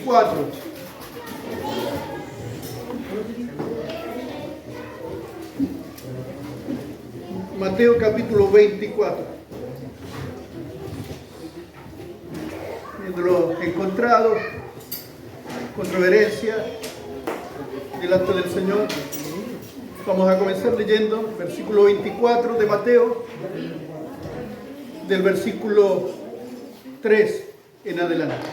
24. Mateo capítulo 24. Viéndolo encontrado, controversia delante del Señor. Vamos a comenzar leyendo versículo 24 de Mateo, del versículo 3 en adelante.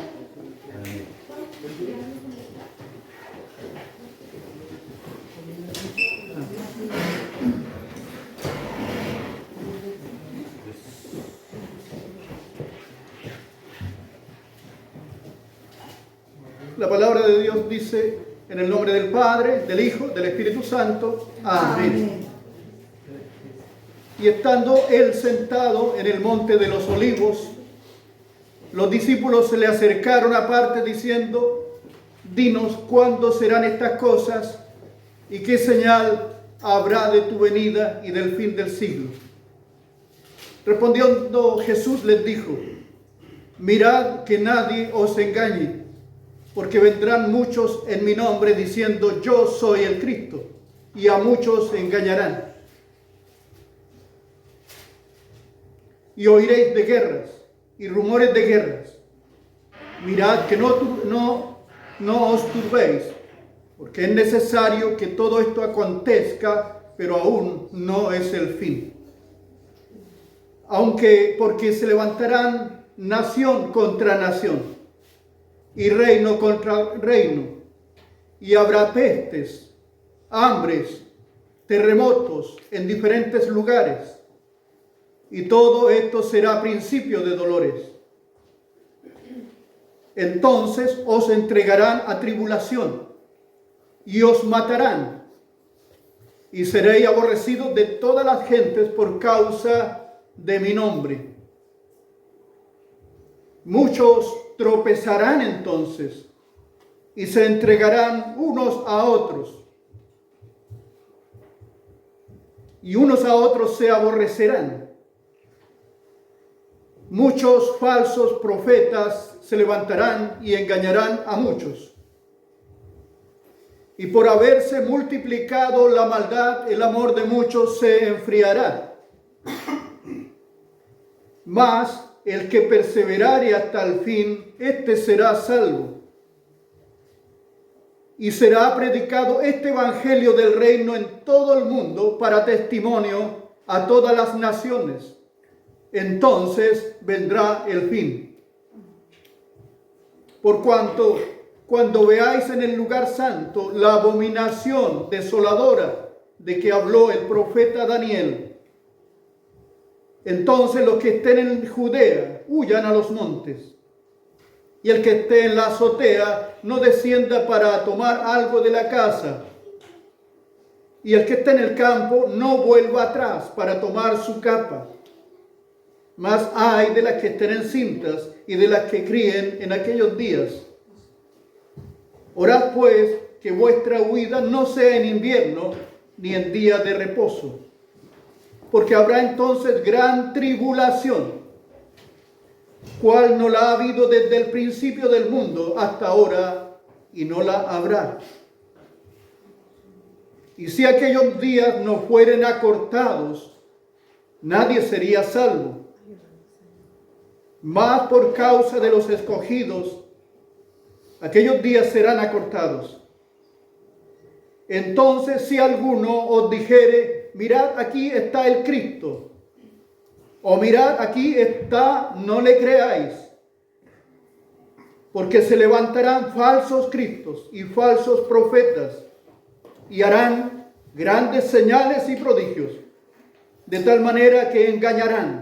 La palabra de Dios dice: en el nombre del Padre, del Hijo, del Espíritu Santo. Amén. Y estando él sentado en el monte de los olivos, los discípulos se le acercaron aparte diciendo: dinos cuándo serán estas cosas y qué señal habrá de tu venida y del fin del siglo. Respondiendo Jesús les dijo: mirad que nadie os engañe, porque vendrán muchos en mi nombre diciendo: yo soy el Cristo, y a muchos engañarán. Y oiréis de guerras y rumores de guerras. Mirad que no os turbéis, porque es necesario que todo esto acontezca, pero aún no es el fin. Porque se levantarán nación contra nación, y reino contra reino, y habrá pestes, hambres, terremotos en diferentes lugares, y todo esto será principio de dolores. Entonces os entregarán a tribulación, y os matarán, y seréis aborrecidos de todas las gentes por causa de mi nombre. Muchos tropezarán entonces y se entregarán unos a otros, y unos a otros se aborrecerán. Muchos falsos profetas se levantarán y engañarán a muchos. Y por haberse multiplicado la maldad, el amor de muchos se enfriará. Mas el que perseverare hasta el fin, éste será salvo. Y será predicado este evangelio del reino en todo el mundo para testimonio a todas las naciones. Entonces vendrá el fin. Por cuanto, cuando veáis en el lugar santo la abominación desoladora de que habló el profeta Daniel, entonces los que estén en Judea huyan a los montes, y el que esté en la azotea no descienda para tomar algo de la casa, y el que esté en el campo no vuelva atrás para tomar su capa. Mas ay de las que estén encintas y de las que críen en aquellos días. Orad pues que vuestra huida no sea en invierno ni en día de reposo, porque habrá entonces gran tribulación, cual no la ha habido desde el principio del mundo hasta ahora, y no la habrá. Y si aquellos días no fueren acortados, nadie sería salvo. Mas por causa de los escogidos, aquellos días serán acortados. Entonces, si alguno os dijere: mirad, aquí está el Cristo, o mirad, aquí está, no le creáis, porque se levantarán falsos cristos y falsos profetas, y harán grandes señales y prodigios, de tal manera que engañarán,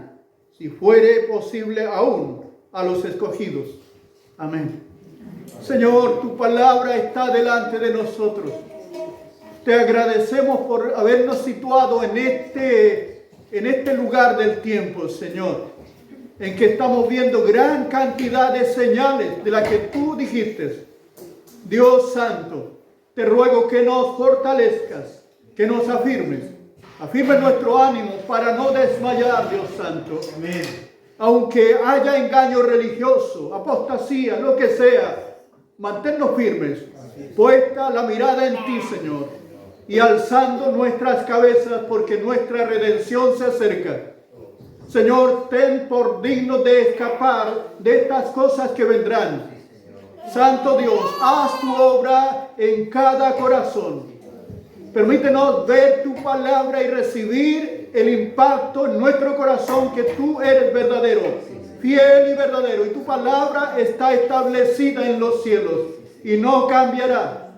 si fuere posible aún, a los escogidos. Amén. Señor, tu palabra está delante de nosotros. Te agradecemos por habernos situado en este lugar del tiempo, Señor, en que estamos viendo gran cantidad de señales de las que tú dijiste. Dios Santo, te ruego que nos fortalezcas, que nos afirmes. Afirme nuestro ánimo para no desmayar, Dios Santo. Amén. Aunque haya engaño religioso, apostasía, lo que sea, manténnos firmes, puesta la mirada en ti, Señor, y alzando nuestras cabezas porque nuestra redención se acerca. Señor, ten por digno de escapar de estas cosas que vendrán. Santo Dios, haz tu obra en cada corazón. Permítenos ver tu palabra y recibir el impacto en nuestro corazón que tú eres verdadero, fiel y verdadero, y tu palabra está establecida en los cielos y no cambiará.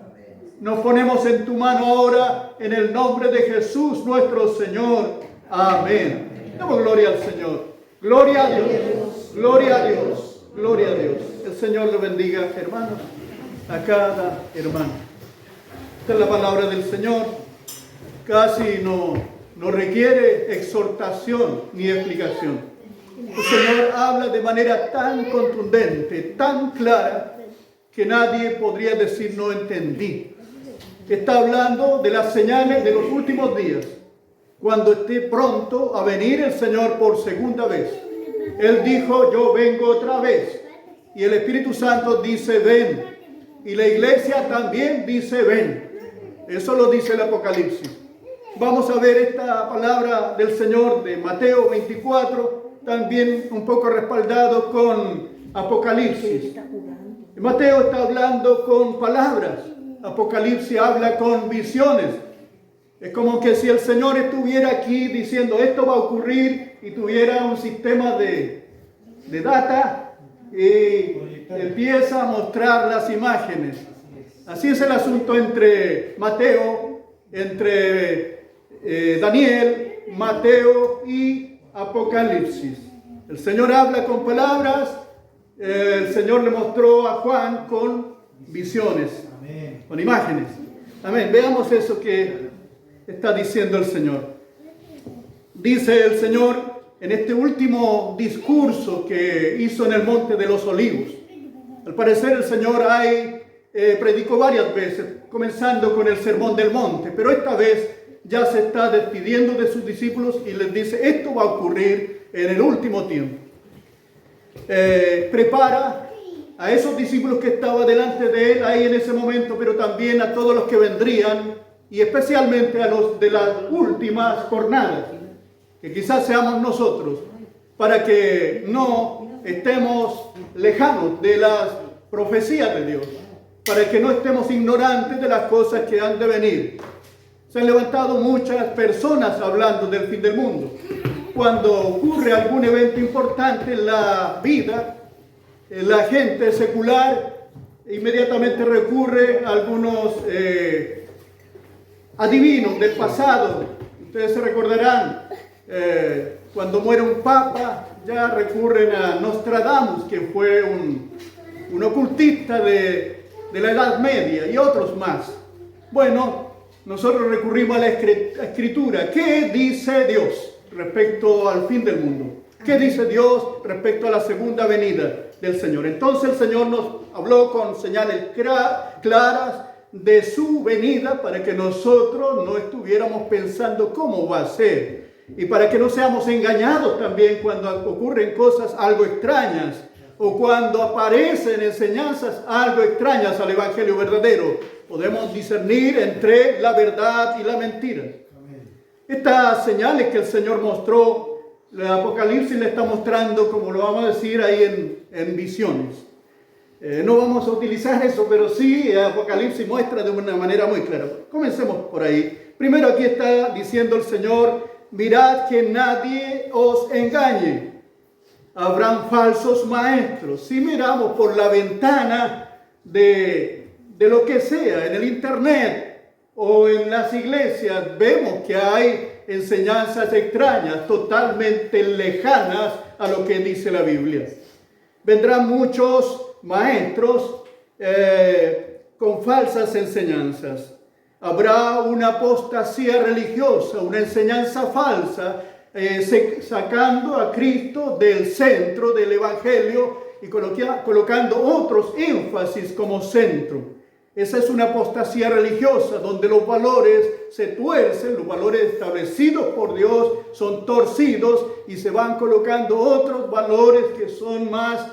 Nos ponemos en tu mano ahora en el nombre de Jesús nuestro Señor. Amén. Damos gloria al Señor. Gloria a Dios. Gloria a Dios. Gloria a Dios. El Señor lo bendiga, hermanos, a cada hermano. Esta es la palabra del Señor. Casi no requiere exhortación ni explicación. El Señor habla de manera tan contundente, tan clara, que nadie podría decir no entendí. Está hablando de las señales de los últimos días, cuando esté pronto a venir el Señor por segunda vez. Él dijo, yo vengo otra vez. Y el Espíritu Santo dice, ven. Y la iglesia también dice, ven. Eso lo dice el Apocalipsis. Vamos a ver esta palabra del Señor de Mateo 24, también un poco respaldado con Apocalipsis. Mateo está hablando con palabras. Apocalipsis habla con visiones. Es como que si el Señor estuviera aquí diciendo esto va a ocurrir y tuviera un sistema de data y empieza a mostrar las imágenes. Así es el asunto entre Mateo, entre Daniel, Mateo y Apocalipsis. El Señor habla con palabras, el Señor le mostró a Juan con visiones, con imágenes. Amén. Veamos eso que está diciendo el Señor. Dice el Señor en este último discurso que hizo en el Monte de los Olivos. Al parecer el Señor predicó varias veces, comenzando con el Sermón del Monte, pero esta vez ya se está despidiendo de sus discípulos y les dice, esto va a ocurrir en el último tiempo. Prepara a esos discípulos que estaban delante de él ahí en ese momento, pero también a todos los que vendrían y especialmente a los de las últimas jornadas, que quizás seamos nosotros, para que no estemos lejanos de las profecías de Dios, para que no estemos ignorantes de las cosas que han de venir. Se han levantado muchas personas hablando del fin del mundo. Cuando ocurre algún evento importante en la vida, la gente secular inmediatamente recurre a algunos adivinos del pasado. Ustedes se recordarán, cuando muere un papa, ya recurren a Nostradamus, que fue un ocultista de la Edad Media, y otros más. Bueno, nosotros recurrimos a la Escritura. ¿Qué dice Dios respecto al fin del mundo? ¿Qué dice Dios respecto a la segunda venida del Señor? Entonces el Señor nos habló con señales claras de su venida para que nosotros no estuviéramos pensando cómo va a ser y para que no seamos engañados también cuando ocurren cosas algo extrañas o cuando aparecen enseñanzas algo extrañas al Evangelio verdadero. Podemos discernir entre la verdad y la mentira. Estas señales que el Señor mostró, el Apocalipsis le está mostrando, como lo vamos a decir ahí en visiones. No vamos a utilizar eso, pero sí el Apocalipsis muestra de una manera muy clara. Comencemos por ahí. Primero aquí está diciendo el Señor, mirad que nadie os engañe. Habrán falsos maestros. Si miramos por la ventana de lo que sea, en el internet o en las iglesias, vemos que hay enseñanzas extrañas, totalmente lejanas a lo que dice la Biblia. Vendrán muchos maestros con falsas enseñanzas. Habrá una apostasía religiosa, una enseñanza falsa, sacando a Cristo del centro del Evangelio y colocando otros énfasis como centro. Esa es una apostasía religiosa donde los valores se tuercen, los valores establecidos por Dios son torcidos y se van colocando otros valores que son más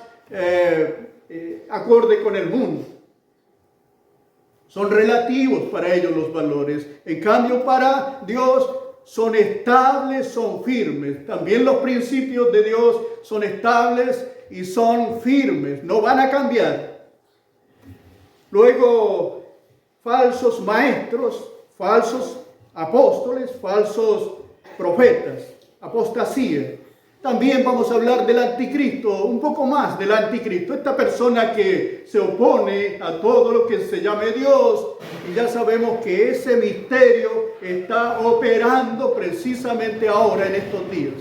acorde con el mundo. Son relativos para ellos los valores. En cambio, para Dios son estables, son firmes. También los principios de Dios son estables y son firmes. No van a cambiar. Luego, falsos maestros, falsos apóstoles, falsos profetas, apostasía. También vamos a hablar del anticristo, un poco más del anticristo. Esta persona que se opone a todo lo que se llame Dios. Y ya sabemos que ese misterio está operando precisamente ahora en estos días.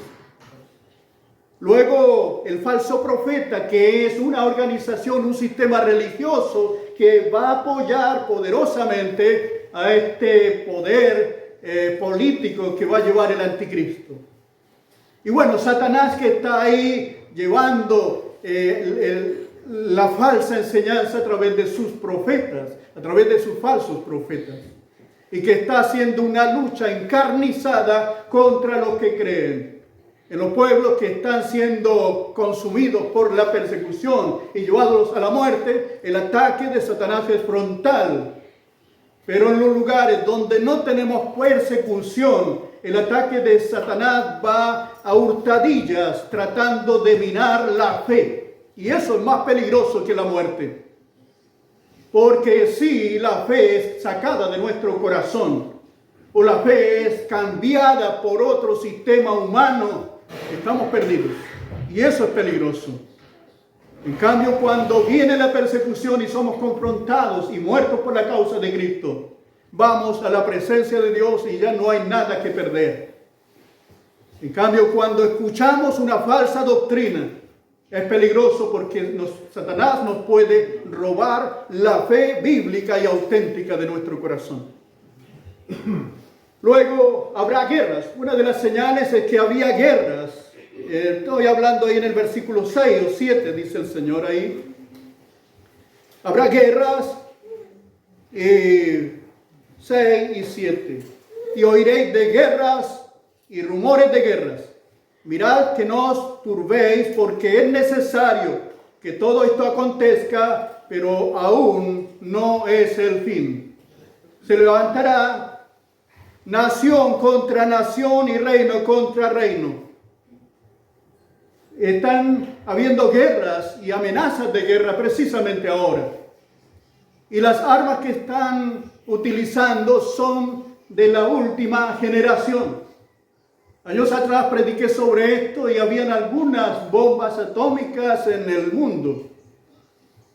Luego, el falso profeta, que es una organización, un sistema religioso que va a apoyar poderosamente a este poder político que va a llevar el anticristo. Y bueno, Satanás, que está ahí llevando la falsa enseñanza a través de sus profetas, a través de sus falsos profetas, y que está haciendo una lucha encarnizada contra los que creen. En los pueblos que están siendo consumidos por la persecución y llevados a la muerte, el ataque de Satanás es frontal. Pero en los lugares donde no tenemos persecución, el ataque de Satanás va a hurtadillas tratando de minar la fe. Y eso es más peligroso que la muerte. Porque si la fe es sacada de nuestro corazón o la fe es cambiada por otro sistema humano, estamos perdidos. Y eso es peligroso. En cambio, cuando viene la persecución y somos confrontados y muertos por la causa de Cristo, vamos a la presencia de Dios y ya no hay nada que perder. En cambio, cuando escuchamos una falsa doctrina, es peligroso porque Satanás nos puede robar la fe bíblica y auténtica de nuestro corazón. Luego habrá guerras. Una de las señales es que había guerras. Estoy hablando ahí en el versículo 6 o 7, dice el Señor ahí. Habrá guerras, 6 y 7. Y oiréis de guerras y rumores de guerras. Mirad que no os turbéis, porque es necesario que todo esto acontezca, pero aún no es el fin. Se levantará nación contra nación y reino contra reino. Están habiendo guerras y amenazas de guerra precisamente ahora. Y las armas que están utilizando son de la última generación. Años atrás prediqué sobre esto y habían algunas bombas atómicas en el mundo.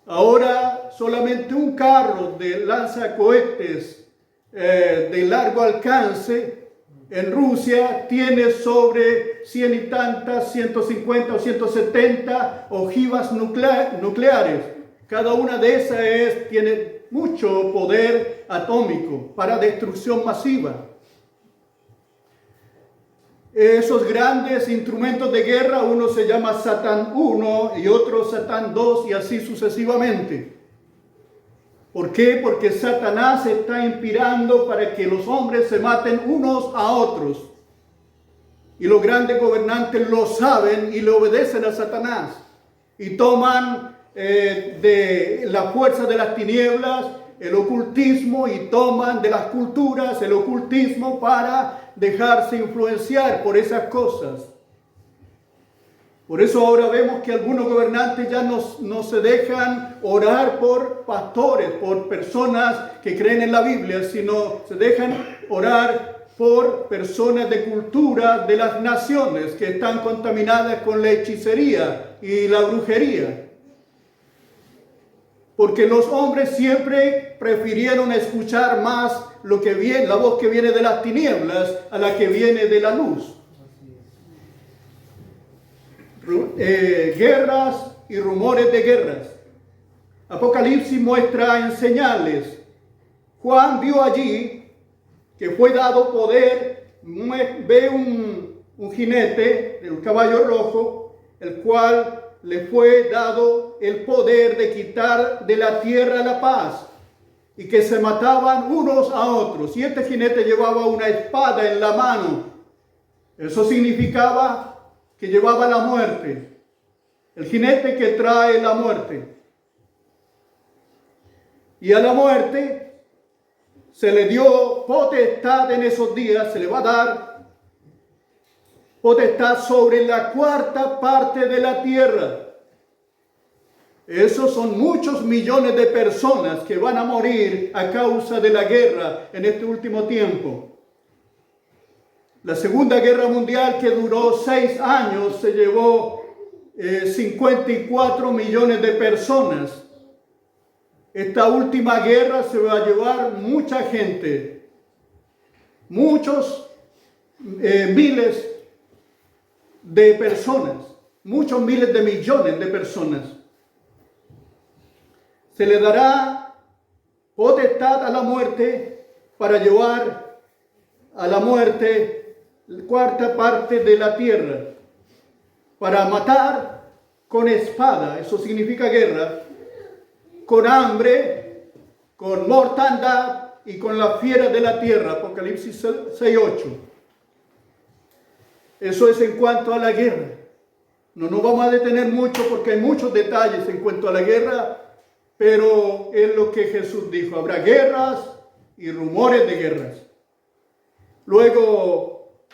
Ahora solamente un carro de lanzacohetes de largo alcance en Rusia tiene sobre 100 y tantas, 150 o 170 ojivas nucleares. Cada una de esas tiene mucho poder atómico para destrucción masiva. Esos grandes instrumentos de guerra, uno se llama Satán 1 y otro Satán 2 y así sucesivamente. ¿Por qué? Porque Satanás está inspirando para que los hombres se maten unos a otros. Y los grandes gobernantes lo saben y le obedecen a Satanás. Y toman de la fuerza de las tinieblas el ocultismo y toman de las culturas el ocultismo para dejarse influenciar por esas cosas. Por eso ahora vemos que algunos gobernantes ya no se dejan orar por pastores, por personas que creen en la Biblia, sino se dejan orar por personas de cultura de las naciones que están contaminadas con la hechicería y la brujería. Porque los hombres siempre prefirieron escuchar más la voz que viene de las tinieblas a la que viene de la luz. Guerras y rumores de guerras. Apocalipsis muestra en señales. Juan vio allí que fue dado poder, ve un jinete del caballo rojo, el cual le fue dado el poder de quitar de la tierra la paz y que se mataban unos a otros. Y este jinete llevaba una espada en la mano. Eso significaba que llevaba la muerte. El jinete que trae la muerte. Y a la muerte se le dio potestad en esos días, se le va a dar potestad sobre la cuarta parte de la tierra. Esos son muchos millones de personas que van a morir a causa de la guerra en este último tiempo. La Segunda Guerra Mundial, que duró 6 años, se llevó 54 millones de personas. Esta última guerra se va a llevar mucha gente, muchos miles de personas, muchos miles de millones de personas. Se le dará potestad a la muerte para llevar a la muerte la cuarta parte de la tierra, para matar con espada, eso significa guerra, con hambre, con mortandad y con la fiera de la tierra. Apocalipsis 6:8. Eso es en cuanto a la guerra. No nos vamos a detener mucho porque hay muchos detalles en cuanto a la guerra, pero es lo que Jesús dijo: habrá guerras y rumores de guerras. Luego,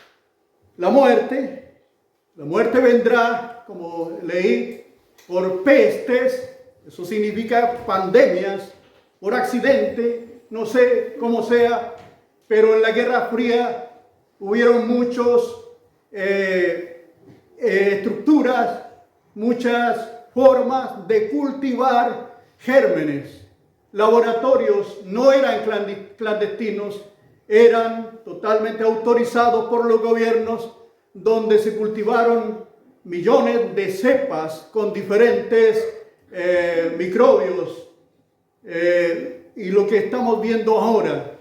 la muerte vendrá, como leí, por pestes. Eso significa pandemias, por accidente, no sé cómo sea, pero en la Guerra Fría hubieron muchos estructuras, muchas formas de cultivar gérmenes. Laboratorios no eran clandestinos, eran totalmente autorizados por los gobiernos, donde se cultivaron millones de cepas con diferentes microbios, y lo que estamos viendo ahora,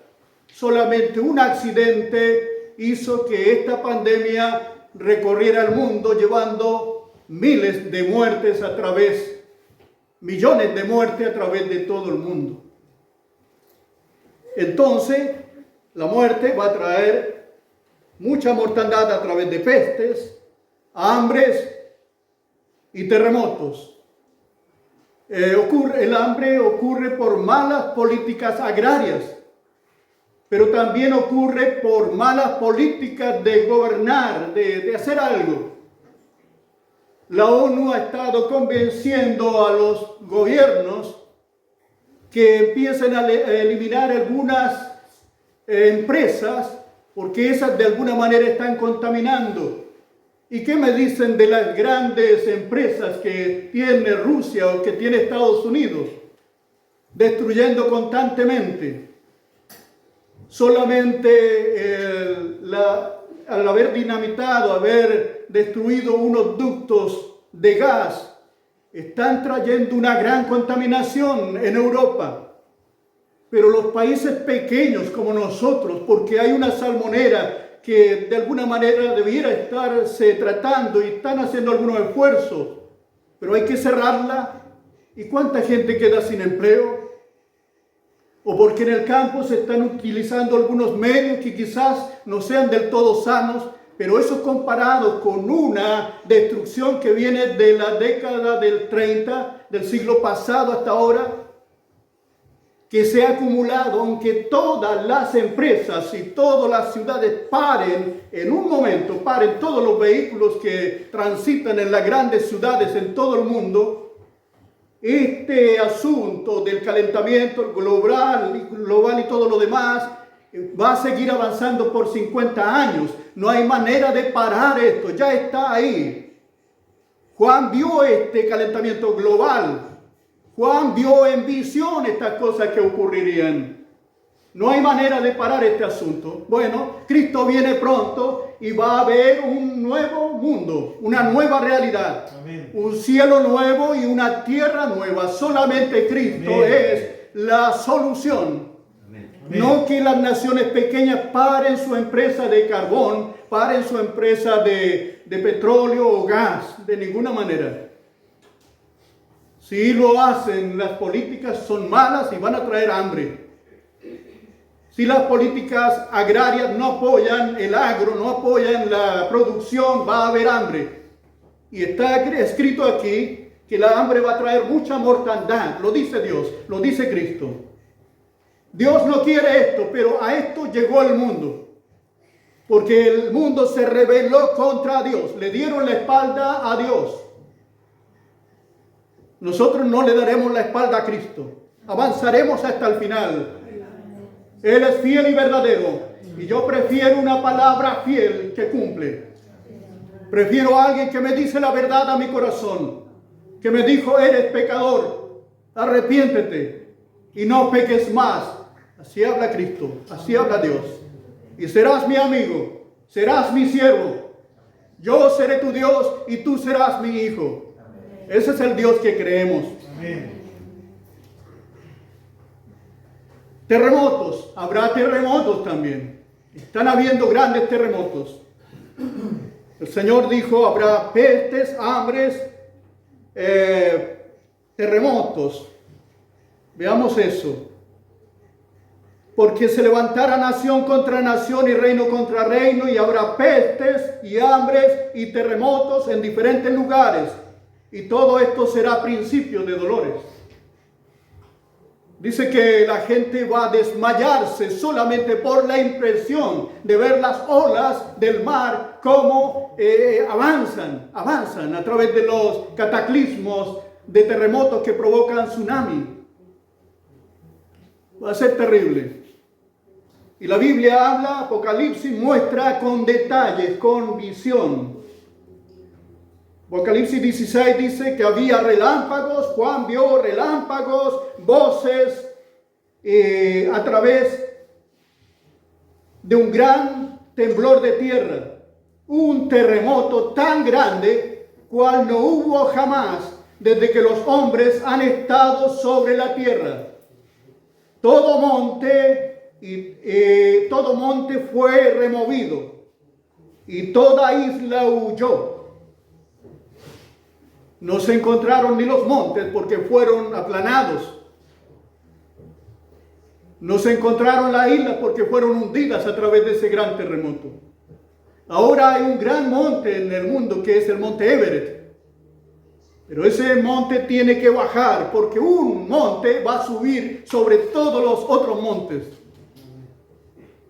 solamente un accidente hizo que esta pandemia recorriera el mundo, llevando miles de muertes a través, millones de muertes a través de todo el mundo. Entonces, la muerte va a traer mucha mortandad a través de pestes, hambres y terremotos. El hambre ocurre por malas políticas agrarias, pero también ocurre por malas políticas de gobernar, de hacer algo. La ONU ha estado convenciendo a los gobiernos que empiecen a eliminar algunas empresas, porque esas de alguna manera están contaminando. ¿Y qué me dicen de las grandes empresas que tiene Rusia o que tiene Estados Unidos? Destruyendo constantemente. Solamente al haber dinamitado, haber destruido unos ductos de gas, están trayendo una gran contaminación en Europa. Pero los países pequeños como nosotros, porque hay una salmonera que de alguna manera debiera estarse tratando y están haciendo algunos esfuerzos, pero hay que cerrarla. ¿Y cuánta gente queda sin empleo? O porque en el campo se están utilizando algunos medios que quizás no sean del todo sanos, pero eso comparado con una destrucción que viene de la década del 30, del siglo pasado hasta ahora, que se ha acumulado, aunque todas las empresas y todas las ciudades paren en un momento, paren todos los vehículos que transitan en las grandes ciudades en todo el mundo, este asunto del calentamiento global y todo lo demás va a seguir avanzando por 50 años. No hay manera de parar esto, ya está ahí. Juan vio este calentamiento global. Juan vio en visión estas cosas que ocurrirían. No hay manera de parar este asunto. Bueno, Cristo viene pronto y va a haber un nuevo mundo, una nueva realidad. Amén. Un cielo nuevo y una tierra nueva. Solamente Cristo Amén. Es la solución. Amén. No que las naciones pequeñas paren su empresa de carbón, paren su empresa de petróleo o gas, de ninguna manera. Si lo hacen, las políticas son malas y van a traer hambre. Si las políticas agrarias no apoyan el agro, no apoyan la producción, va a haber hambre. Y está escrito aquí que la hambre va a traer mucha mortandad. Lo dice Dios, lo dice Cristo. Dios no quiere esto, pero a esto llegó el mundo. Porque el mundo se rebeló contra Dios, le dieron la espalda a Dios. Nosotros no le daremos la espalda a Cristo, avanzaremos hasta el final. Él es fiel y verdadero, y yo prefiero una palabra fiel que cumple. Prefiero a alguien que me dice la verdad a mi corazón, que me dijo: eres pecador, arrepiéntete y no peques más. Así habla Cristo, así habla Dios. Y serás mi amigo, serás mi siervo. Yo seré tu Dios y tú serás mi hijo. Ese es el Dios que creemos. Amén. Terremotos, habrá terremotos también. Están habiendo grandes terremotos. El Señor dijo: habrá pestes, hambres, terremotos. Veamos eso. Porque se levantará nación contra nación y reino contra reino, y habrá pestes y hambres y terremotos en diferentes lugares. Y todo esto será principio de dolores. Dice que la gente va a desmayarse solamente por la impresión de ver las olas del mar como avanzan a través de los cataclismos de terremotos que provocan tsunami. Va a ser terrible. Y la Biblia habla, Apocalipsis muestra con detalles, con visión. Apocalipsis 16 dice que había relámpagos. Juan vio relámpagos, voces a través de un gran temblor de tierra. Un terremoto tan grande cual no hubo jamás desde que los hombres han estado sobre la tierra. Todo monte fue removido y toda isla huyó. No se encontraron ni los montes porque fueron aplanados. No se encontraron las islas porque fueron hundidas a través de ese gran terremoto. Ahora hay un gran monte en el mundo que es el monte Everest. Pero ese monte tiene que bajar porque un monte va a subir sobre todos los otros montes.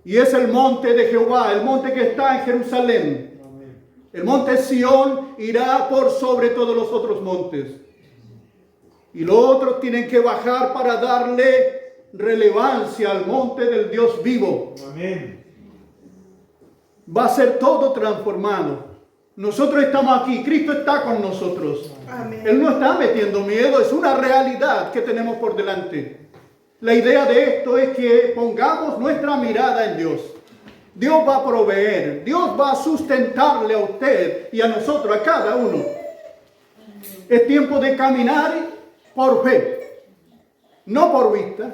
Y es el monte de Jehová, el monte que está en Jerusalén. El monte Sión irá por sobre todos los otros montes. Y los otros tienen que bajar para darle relevancia al monte del Dios vivo. Amén. Va a ser todo transformado. Nosotros estamos aquí, Cristo está con nosotros. Amén. Él no está metiendo miedo, es una realidad que tenemos por delante. La idea de esto es que pongamos nuestra mirada en Dios. Dios va a proveer, Dios va a sustentarle a usted y a nosotros, a cada uno. Es tiempo de caminar por fe, no por vista.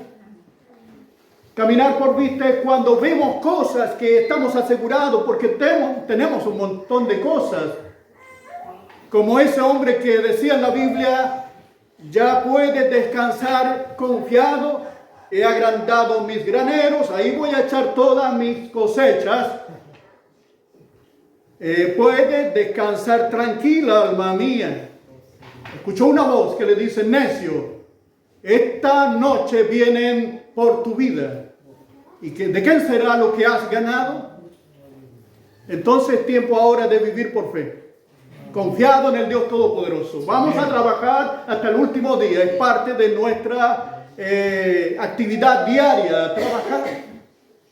Caminar por vista es cuando vemos cosas que estamos asegurados porque tenemos un montón de cosas. Como ese hombre que decía en la Biblia: ya puedes descansar confiado, he agrandado mis graneros, ahí voy a echar todas mis cosechas. Puedes descansar tranquila, alma mía. Escuchó una voz que le dice: necio, esta noche vienen por tu vida. ¿Y de quién será lo que has ganado? Entonces es tiempo ahora de vivir por fe, confiado en el Dios Todopoderoso. Vamos a trabajar hasta el último día, es parte de nuestra actividad diaria, trabajar.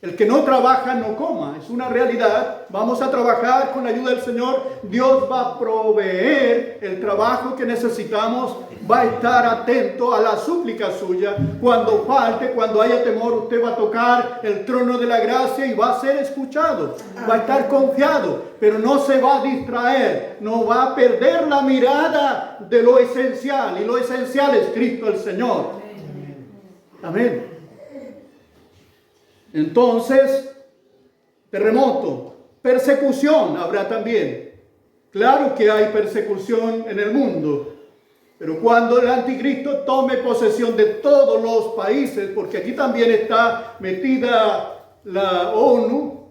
El que no trabaja no coma, es una realidad. Vamos a trabajar con la ayuda del Señor. Dios va a proveer el trabajo que necesitamos, va a estar atento a la súplica suya. Cuando falte, cuando haya temor, usted va a tocar el trono de la gracia y va a ser escuchado. Va a estar confiado, pero no se va a distraer, no va a perder la mirada de lo esencial, y lo esencial es Cristo el Señor. Amén. Entonces, terremoto, persecución habrá también. Claro que hay persecución en el mundo, pero cuando el anticristo tome posesión de todos los países, porque aquí también está metida la ONU,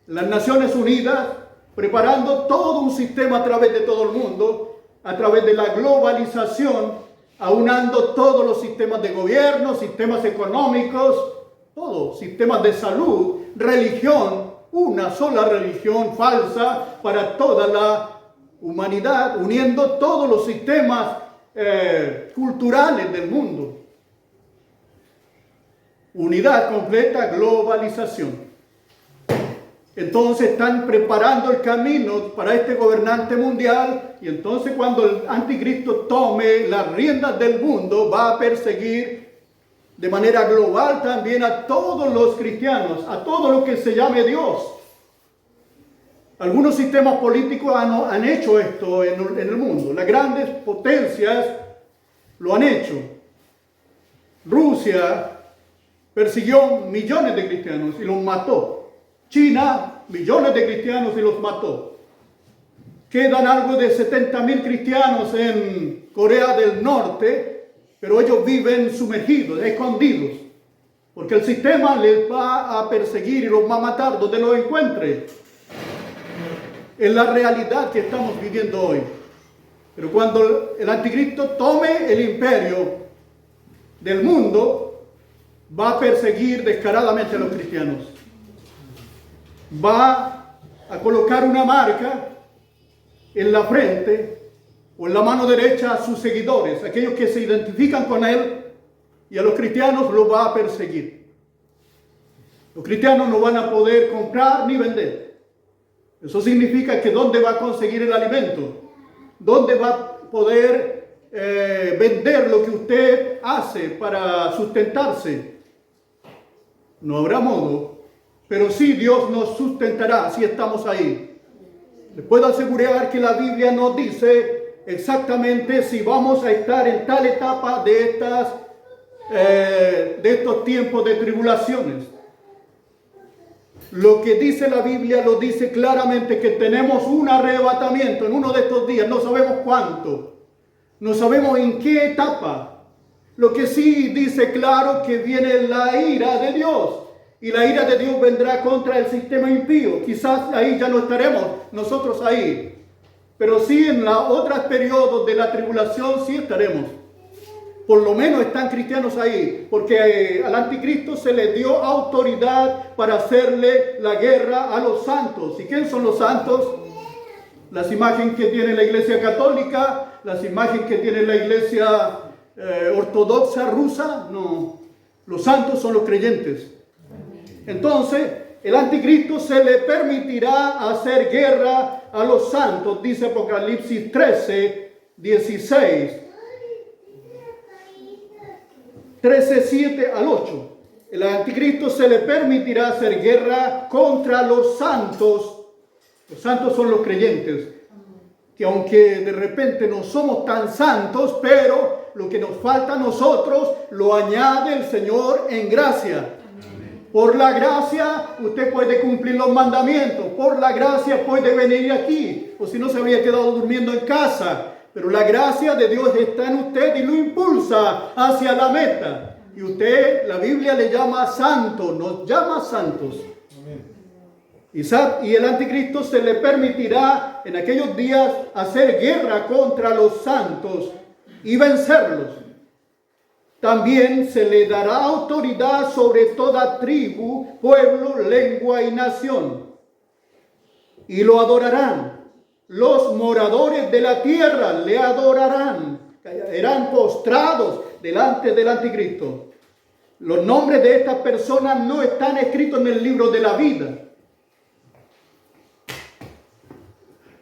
las Naciones Unidas, preparando todo un sistema a través de todo el mundo, a través de la globalización, aunando todos los sistemas de gobierno, sistemas económicos. todo, sistemas de salud, religión, una sola religión falsa para toda la humanidad, uniendo todos los sistemas culturales del mundo. Unidad completa, globalización. Entonces están preparando el camino para este gobernante mundial, y entonces cuando el anticristo tome las riendas del mundo, va a perseguir de manera global también a todos los cristianos, a todo lo que se llame Dios. Algunos sistemas políticos han hecho esto en el mundo. Las grandes potencias lo han hecho. Rusia persiguió millones de cristianos y los mató. China, millones de cristianos y los mató. Quedan algo de 70,000 cristianos en Corea del Norte, pero ellos viven sumergidos, escondidos, porque el sistema les va a perseguir y los va a matar donde los encuentre. Es la realidad que estamos viviendo hoy. Pero cuando el anticristo tome el imperio del mundo, va a perseguir descaradamente a los cristianos. Va a colocar una marca en la frente o en la mano derecha a sus seguidores, aquellos que se identifican con él, y a los cristianos los va a perseguir. Los cristianos no van a poder comprar ni vender. Eso significa que ¿dónde va a conseguir el alimento? ¿Dónde va a poder vender lo que usted hace para sustentarse? No habrá modo. Pero sí, Dios nos sustentará si estamos ahí. Les puedo asegurar que la Biblia nos dice exactamente si vamos a estar en tal etapa de estos tiempos de tribulaciones. Lo que dice la Biblia lo dice claramente, que tenemos un arrebatamiento en uno de estos días. No sabemos cuánto, no sabemos en qué etapa. Lo que sí dice claro que viene la ira de Dios. Y la ira de Dios vendrá contra el sistema impío. Quizás ahí ya no estaremos nosotros ahí. Pero sí en los otros periodos de la tribulación sí estaremos. Por lo menos están cristianos ahí. Porque al anticristo se le dio autoridad para hacerle la guerra a los santos. ¿Y quién son los santos? Las imágenes que tiene la iglesia católica, las imágenes que tiene la iglesia ortodoxa rusa. No, los santos son los creyentes. Entonces, el anticristo se le permitirá hacer guerra a los santos, dice Apocalipsis 13, 16. 13, 7 al 8. El anticristo se le permitirá hacer guerra contra los santos. Los santos son los creyentes, que aunque de repente no somos tan santos, pero lo que nos falta a nosotros lo añade el Señor en gracia. Por la gracia usted puede cumplir los mandamientos. Por la gracia puede venir aquí. O si no, se habría quedado durmiendo en casa. Pero la gracia de Dios está en usted y lo impulsa hacia la meta. Y usted, la Biblia le llama santo, nos llama santos. Y el anticristo se le permitirá en aquellos días hacer guerra contra los santos y vencerlos. También se le dará autoridad sobre toda tribu, pueblo, lengua y nación. Y lo adorarán. Los moradores de la tierra le adorarán. Serán postrados delante del anticristo. Los nombres de estas personas no están escritos en el libro de la vida.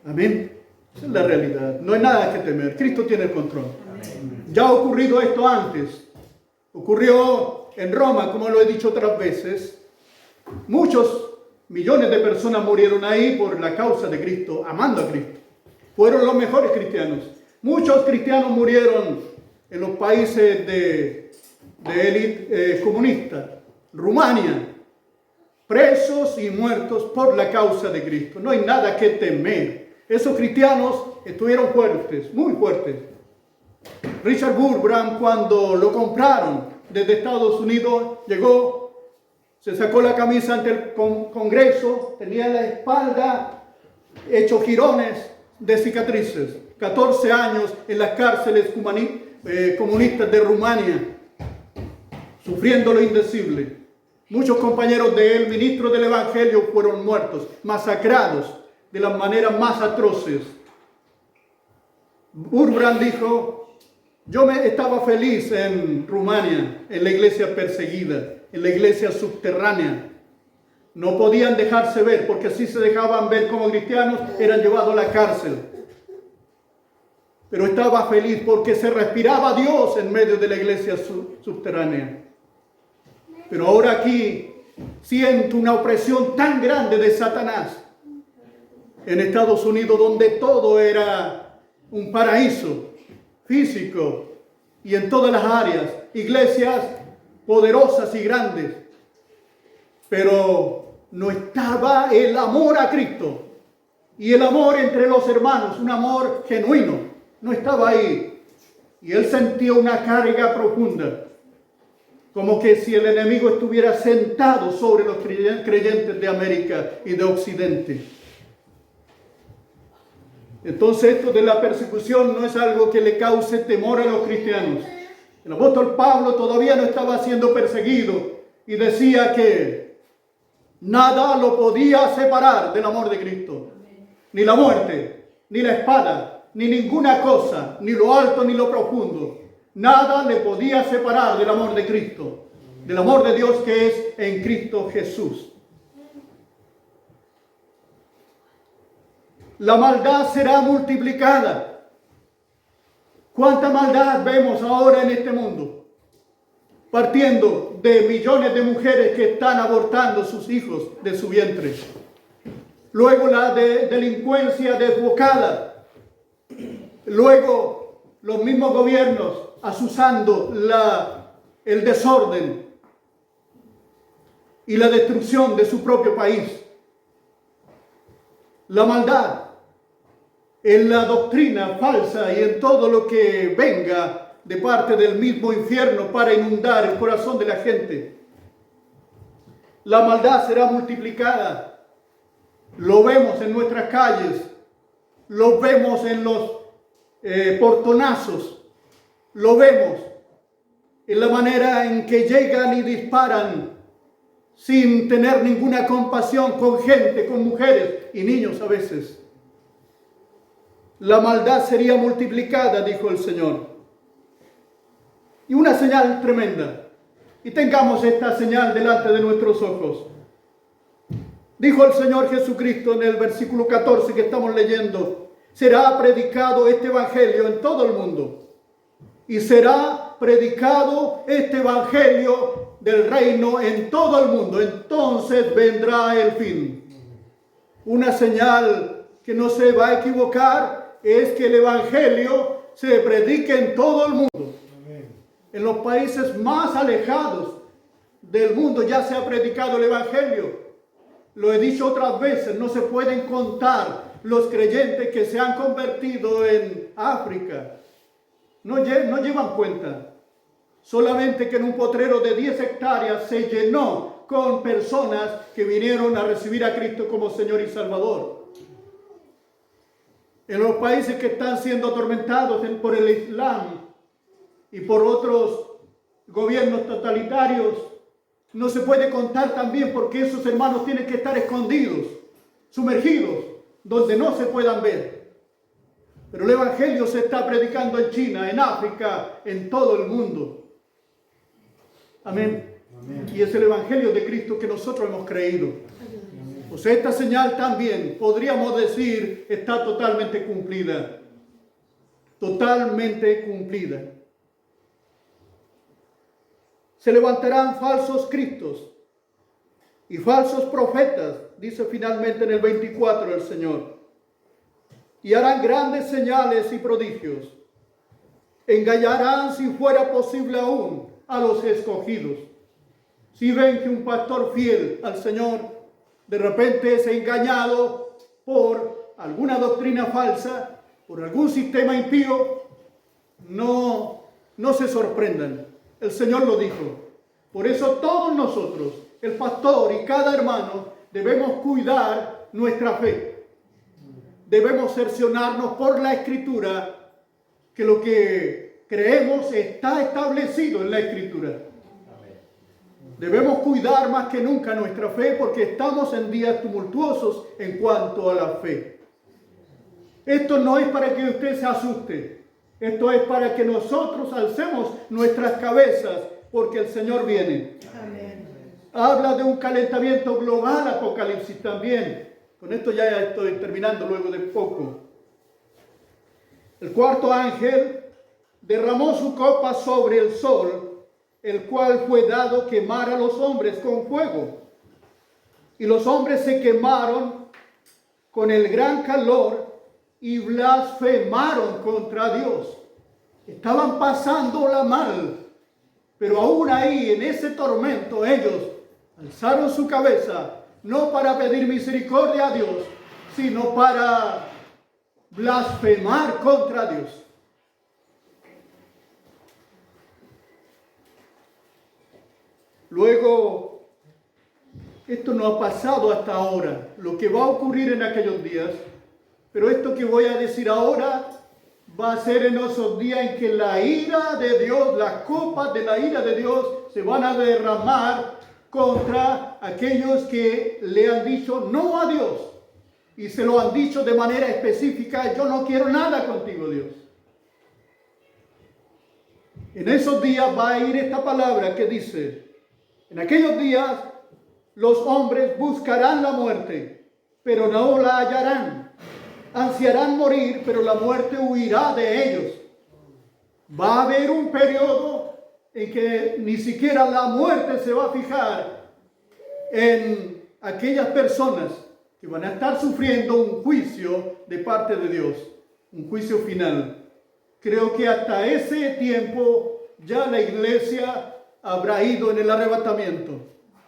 Amén. Esa es la realidad. No hay nada que temer. Cristo tiene el control. Ya ha ocurrido esto antes. Ocurrió en Roma, como lo he dicho otras veces. Muchos millones de personas murieron ahí por la causa de Cristo, amando a Cristo. Fueron los mejores cristianos. Muchos cristianos murieron en los países de élite comunista. Rumania, presos y muertos por la causa de Cristo. No hay nada que temer. Esos cristianos estuvieron fuertes, muy fuertes. Richard Burbrand, cuando lo compraron desde Estados Unidos, llegó, se sacó la camisa ante el Congreso, tenía la espalda hecho jirones de cicatrices. 14 años en las cárceles comunistas de Rumania, sufriendo lo indecible. Muchos compañeros de él, ministros del Evangelio, fueron muertos, masacrados de las maneras más atroces. Wurmbrand dijo: yo estaba feliz en Rumania, en la iglesia perseguida, en la iglesia subterránea. No podían dejarse ver, porque si se dejaban ver como cristianos, eran llevados a la cárcel. Pero estaba feliz porque se respiraba Dios en medio de la iglesia subterránea. Pero ahora aquí siento una opresión tan grande de Satanás en Estados Unidos, donde todo era un paraíso físico y en todas las áreas, iglesias poderosas y grandes, pero no estaba el amor a Cristo y el amor entre los hermanos, un amor genuino, no estaba ahí. Y él sentía una carga profunda, como que si el enemigo estuviera sentado sobre los creyentes de América y de Occidente. Entonces esto de la persecución no es algo que le cause temor a los cristianos. El apóstol Pablo todavía no estaba siendo perseguido y decía que nada lo podía separar del amor de Cristo. Ni la muerte, ni la espada, ni ninguna cosa, ni lo alto ni lo profundo. Nada le podía separar del amor de Cristo, del amor de Dios que es en Cristo Jesús. La maldad será multiplicada. ¿Cuánta maldad vemos ahora en este mundo? Partiendo de millones de mujeres que están abortando sus hijos de su vientre. Luego la delincuencia desbocada. Luego los mismos gobiernos azuzando el desorden y la destrucción de su propio país. La maldad en la doctrina falsa y en todo lo que venga de parte del mismo infierno para inundar el corazón de la gente. La maldad será multiplicada. Lo vemos en nuestras calles, lo vemos en los portonazos, lo vemos en la manera en que llegan y disparan sin tener ninguna compasión con gente, con mujeres y niños a veces. La maldad sería multiplicada, dijo el Señor. Y una señal tremenda. Y tengamos esta señal delante de nuestros ojos. Dijo el Señor Jesucristo en el versículo 14 que estamos leyendo: será predicado este evangelio en todo el mundo. Y será predicado este evangelio del reino en todo el mundo. Entonces vendrá el fin. Una señal que no se va a equivocar es que el evangelio se predique en todo el mundo. Amén. En los países más alejados del mundo ya se ha predicado el evangelio. Lo he dicho otras veces, no se pueden contar los creyentes que se han convertido en África. No llevan cuenta. Solamente que en un potrero de 10 hectáreas se llenó con personas que vinieron a recibir a Cristo como Señor y Salvador. En los países que están siendo atormentados por el Islam y por otros gobiernos totalitarios, no se puede contar también, porque esos hermanos tienen que estar escondidos, sumergidos, donde no se puedan ver. Pero el evangelio se está predicando en China, en África, en todo el mundo. Amén. Amén. Y es el evangelio de Cristo que nosotros hemos creído. Pues esta señal también, podríamos decir, está totalmente cumplida. Totalmente cumplida. Se levantarán falsos cristos y falsos profetas, dice finalmente en el 24 el Señor, y harán grandes señales y prodigios. Engañarán, si fuera posible aún, a los escogidos. Si ven que un pastor fiel al Señor de repente es engañado por alguna doctrina falsa, por algún sistema impío, no se sorprendan. El Señor lo dijo. Por eso todos nosotros, el pastor y cada hermano, debemos cuidar nuestra fe. Debemos cerciorarnos por la Escritura que lo que creemos está establecido en la Escritura. Debemos cuidar más que nunca nuestra fe porque estamos en días tumultuosos en cuanto a la fe. Esto no es para que usted se asuste. Esto es para que nosotros alcemos nuestras cabezas porque el Señor viene. Amén. Habla de un calentamiento global, Apocalipsis también. Con esto ya estoy terminando luego de poco. El cuarto ángel derramó su copa sobre el sol, el cual fue dado quemar a los hombres con fuego. Y los hombres se quemaron con el gran calor y blasfemaron contra Dios. Estaban pasándola mal, pero aún ahí, en ese tormento, ellos alzaron su cabeza, no para pedir misericordia a Dios, sino para blasfemar contra Dios. Luego, esto no ha pasado hasta ahora, lo que va a ocurrir en aquellos días, pero esto que voy a decir ahora va a ser en esos días en que la ira de Dios, las copas de la ira de Dios se van a derramar contra aquellos que le han dicho no a Dios. Y se lo han dicho de manera específica: yo no quiero nada contigo, Dios. En esos días va a ir esta palabra que dice: en aquellos días los hombres buscarán la muerte, pero no la hallarán. Ansiarán morir, pero la muerte huirá de ellos. Va a haber un periodo en que ni siquiera la muerte se va a fijar en aquellas personas que van a estar sufriendo un juicio de parte de Dios, un juicio final. Creo que hasta ese tiempo ya la iglesia habrá ido en el arrebatamiento,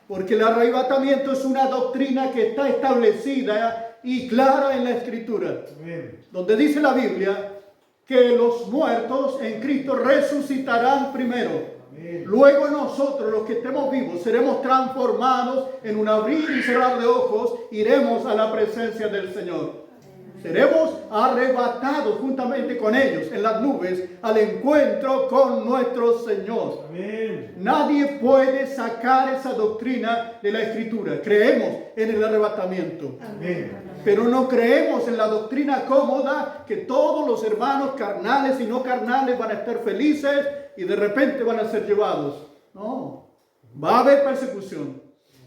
porque el arrebatamiento es una doctrina que está establecida y clara en la Escritura. Amén. Donde dice la Biblia que los muertos en Cristo resucitarán primero. Amén. Luego nosotros, los que estemos vivos, seremos transformados en un abrir y cerrar de ojos, iremos a la presencia del Señor. Seremos arrebatados juntamente con ellos en las nubes al encuentro con nuestro Señor. Amén. Nadie puede sacar esa doctrina de la Escritura. Creemos en el arrebatamiento. Amén. Pero no creemos en la doctrina cómoda que todos los hermanos carnales y no carnales van a estar felices y de repente van a ser llevados. No. Va a haber persecución.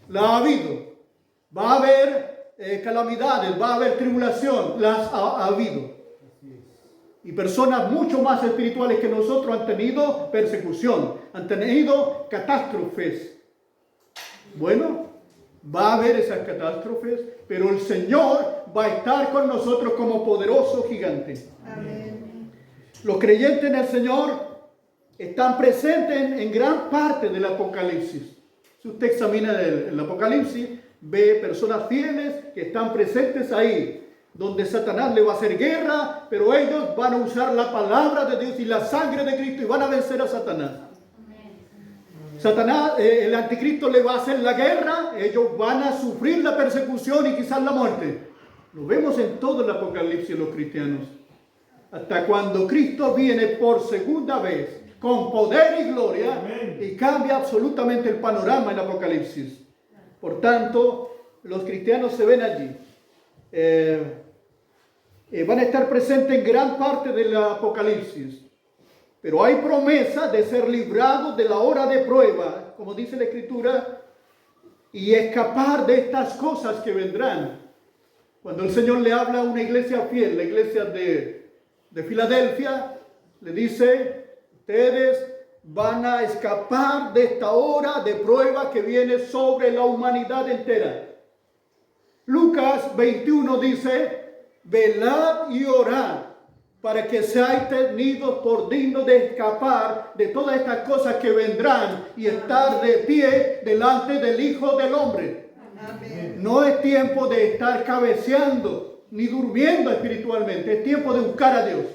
La ha habido. Va a haber calamidades, va a haber tribulación, las ha habido. Y personas mucho más espirituales que nosotros han tenido persecución, han tenido catástrofes. Bueno, va a haber esas catástrofes, pero el Señor va a estar con nosotros como poderoso gigante. Amén. Los creyentes en el Señor están presentes en gran parte del Apocalipsis. Si usted examina el Apocalipsis, ve personas fieles que están presentes ahí, donde Satanás le va a hacer guerra, pero ellos van a usar la palabra de Dios y la sangre de Cristo y van a vencer a Satanás. Satanás, el anticristo le va a hacer la guerra, ellos van a sufrir la persecución y quizás la muerte. Lo vemos en todo el Apocalipsis los cristianos. Hasta cuando Cristo viene por segunda vez, con poder y gloria, amén, y cambia absolutamente el panorama en el Apocalipsis. Por tanto, los cristianos se ven allí. Van a estar presentes en gran parte del Apocalipsis. Pero hay promesa de ser librados de la hora de prueba, como dice la Escritura, y escapar de estas cosas que vendrán. Cuando el Señor le habla a una iglesia fiel, la iglesia de Filadelfia, le dice: ustedes van a escapar de esta hora de prueba que viene sobre la humanidad entera. Lucas 21 dice: velad y orad para que seáis tenidos por dignos de escapar de todas estas cosas que vendrán y estar de pie delante del Hijo del Hombre. Amén. No es tiempo de estar cabeceando ni durmiendo espiritualmente, es tiempo de buscar a Dios.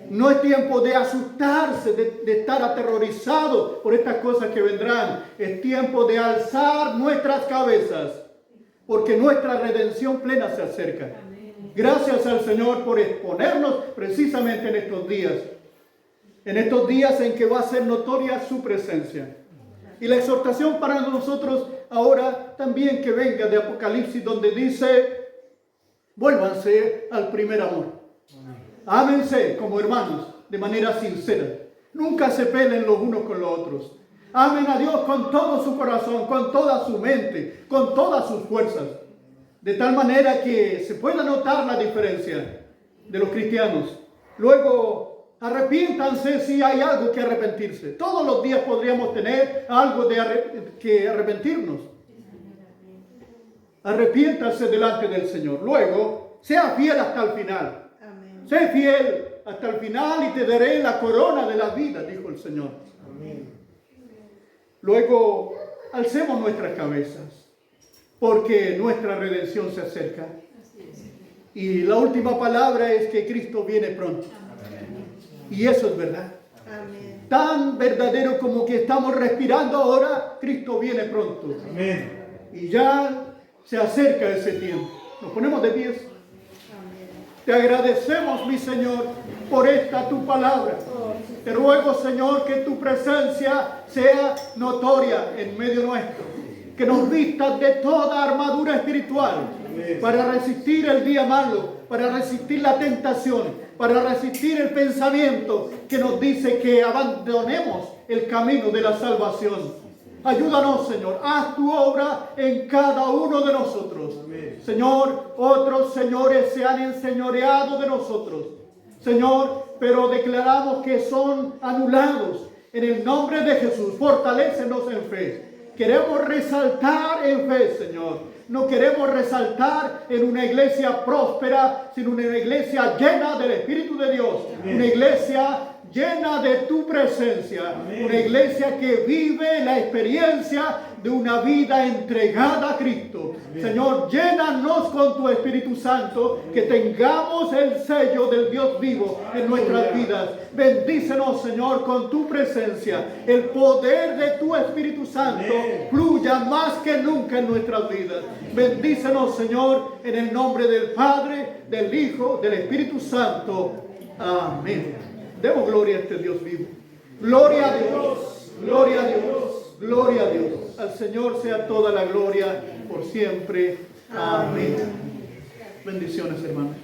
No es tiempo de asustarse, de estar aterrorizado por estas cosas que vendrán. Es tiempo de alzar nuestras cabezas, porque nuestra redención plena se acerca. Gracias al Señor por exponernos precisamente en estos días en que va a ser notoria su presencia. Y la exhortación para nosotros ahora también que venga de Apocalipsis, donde dice, vuélvanse al primer amor. Ámense como hermanos de manera sincera. Nunca se peleen los unos con los otros. Amen a Dios con todo su corazón, con toda su mente, con todas sus fuerzas. De tal manera que se pueda notar la diferencia de los cristianos. Luego, arrepiéntanse si hay algo que arrepentirse. Todos los días podríamos tener algo que arrepentirnos. Arrepiéntanse delante del Señor. Luego, sea fiel hasta el final. Amén. Sé fiel hasta el final y te daré la corona de la vida, dijo el Señor. Amén. Luego, alcemos nuestras cabezas, porque nuestra redención se acerca. Y la última palabra es que Cristo viene pronto. Amén. Y eso es verdad. Amén. Tan verdadero como que estamos respirando ahora, Cristo viene pronto. Amén. Y ya se acerca ese tiempo. Nos ponemos de pies. Te agradecemos, mi Señor, por esta tu palabra. Te ruego, Señor, que tu presencia sea notoria en medio nuestro. Que nos vistas de toda armadura espiritual para resistir el día malo, para resistir la tentación, para resistir el pensamiento que nos dice que abandonemos el camino de la salvación. Ayúdanos, Señor, haz tu obra en cada uno de nosotros. Amén. Señor, otros señores se han enseñoreado de nosotros, Señor, pero declaramos que son anulados en el nombre de Jesús. Fortalécenos en fe. Queremos resaltar en fe, Señor. No queremos resaltar en una iglesia próspera, sino una iglesia llena del Espíritu de Dios. Amén. Una iglesia llena de tu presencia. Amén. Una iglesia que vive la experiencia de una vida entregada a Cristo. Amén. Señor, llénanos con tu Espíritu Santo, que tengamos el sello del Dios vivo en nuestras vidas. Bendícenos, Señor, con tu presencia. El poder de tu Espíritu Santo fluya más que nunca en nuestras vidas. Bendícenos, Señor, en el nombre del Padre, del Hijo, del Espíritu Santo. Amén. Demos gloria a este Dios vivo. Gloria a Dios, gloria a Dios, gloria a Dios. Al Señor sea toda la gloria por siempre. Amén. Bendiciones, hermanos.